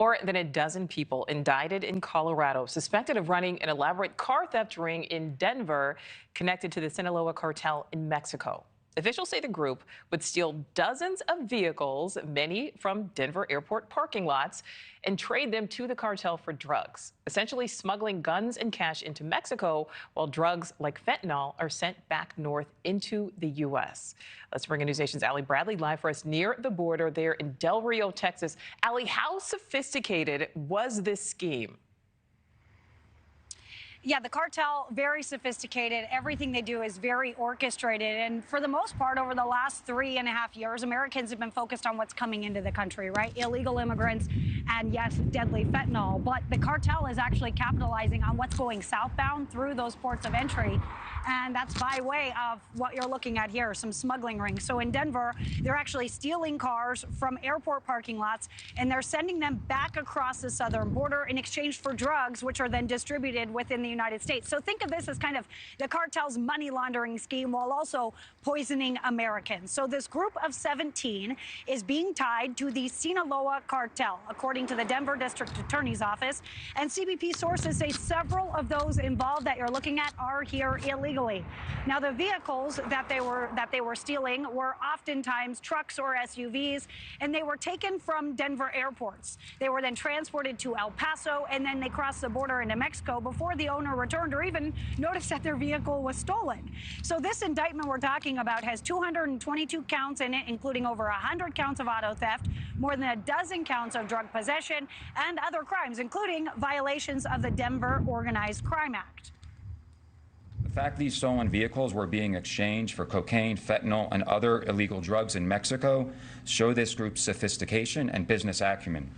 More than a dozen people indicted in Colorado, suspected of running an elaborate car theft ring in Denver connected to the Sinaloa Cartel in Mexico. Officials say the group would steal dozens of vehicles, many from Denver airport parking lots, and trade them to the cartel for drugs, essentially smuggling guns and cash into Mexico while drugs like fentanyl are sent back north into the U.S. Let's bring in NewsNation's Allie Bradley live for us near the border there in Del Rio, Texas. Allie, how sophisticated was this scheme? Yeah, the cartel, very sophisticated. Everything they do is very orchestrated. And for the most part, over the last 3.5 years, Americans have been focused on what's coming into the country, right? Illegal immigrants and, yes, deadly fentanyl. But the cartel is actually capitalizing on what's going southbound through those ports of entry. And that's by way of what you're looking at here, some smuggling rings. So in Denver, they're actually stealing cars from airport parking lots, and they're sending them back across the southern border in exchange for drugs, which are then distributed within the United States. So think of this as kind of the cartel's money laundering scheme while also poisoning Americans. So this group of 17 is being tied to the Sinaloa Cartel, according to the Denver District Attorney's Office. And CBP sources say several of those involved that you're looking at are here illegally. Now, the vehicles that they were stealing were oftentimes trucks or SUVs, and they were taken from Denver airports. They were then transported to El Paso, and then they crossed the border into Mexico before the owner returned or even noticed that their vehicle was stolen. So this indictment we're talking about has 222 counts in it, including over 100 counts of auto theft, more than a dozen counts of drug possession, and other crimes, including violations of the Denver Organized Crime Act. The fact these stolen vehicles were being exchanged for cocaine, fentanyl, and other illegal drugs in Mexico show this group's sophistication and business acumen.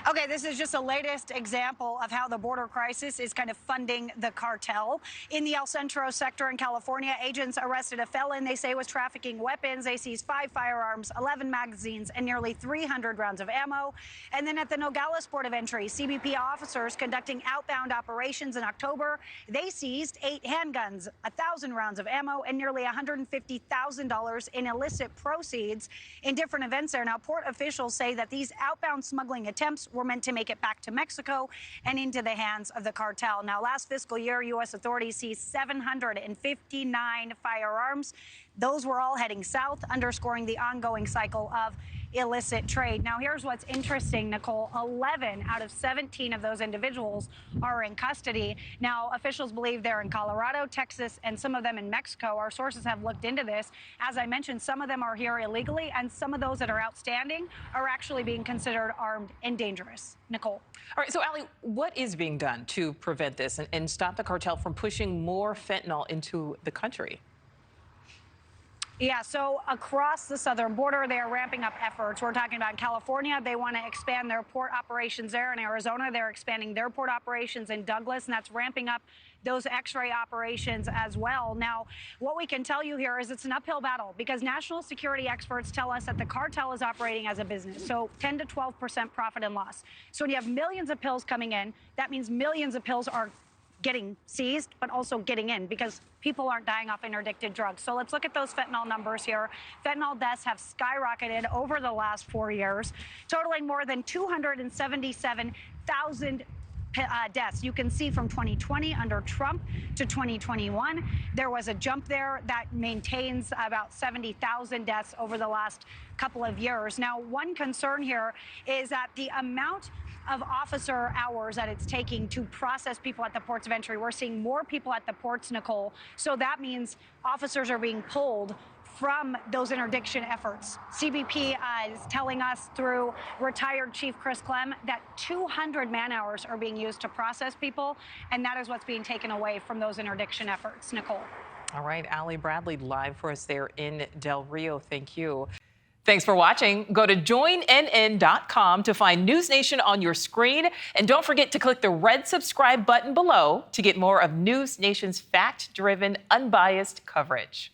Okay, this is just the latest example of how the border crisis is kind of funding the cartel. In the El Centro sector in California, agents arrested a felon they say was trafficking weapons. They seized 5 firearms, 11 magazines, and nearly 300 rounds of ammo. And then at the Nogales port of entry, CBP officers conducting outbound operations in October, they seized 8 handguns, 1,000 rounds of ammo, and nearly $150,000 in illicit proceeds in different events there. Now, port officials say that these outbound smuggling attempts were meant to make it back to Mexico and into the hands of the cartel. Now, last fiscal year, U.S. authorities seized 759 firearms. Those were all heading south, underscoring the ongoing cycle of illicit trade. Now, here's what's interesting, Nichole. 11 out of 17 of those individuals are in custody. Now, officials believe they're in Colorado, Texas, and some of them in Mexico. Our sources have looked into this. As I mentioned, some of them are here illegally, and some of those that are outstanding are actually being considered armed and dangerous. Nichole. All right, so Allie, what is being done to prevent this and stop the cartel from pushing more fentanyl into the country? Yeah, so across the southern border, they are ramping up efforts. We're talking about California. They want to expand their port operations there. In Arizona, they're expanding their port operations in Douglas, and that's ramping up those X-ray operations as well. Now, what we can tell you here is it's an uphill battle because national security experts tell us that the cartel is operating as a business, so 10 to 12% profit and loss. So when you have millions of pills coming in, that means millions of pills are getting seized, but also getting in because people aren't dying off interdicted drugs. So let's look at those fentanyl numbers here. Fentanyl deaths have skyrocketed over the last 4 years, totaling more than 277,000 deaths. You can see from 2020 under Trump to 2021, there was a jump there that maintains about 70,000 deaths over the last couple of years. Now, one concern here is that the amount of officer hours that it's taking to process people at the ports of entry. We're seeing more people at the ports, Nichole. So that means officers are being pulled from those interdiction efforts. CBP is telling us through retired Chief Chris Clem that 200 man-hours are being used to process people, and that is what's being taken away from those interdiction efforts. Nichole. All right, Allie Bradley live for us there in Del Rio. Thank you. Thanks for watching. Go to joinnn.com to find News Nation on your screen. And don't forget to click the red subscribe button below to get more of News Nation's fact-driven, unbiased coverage.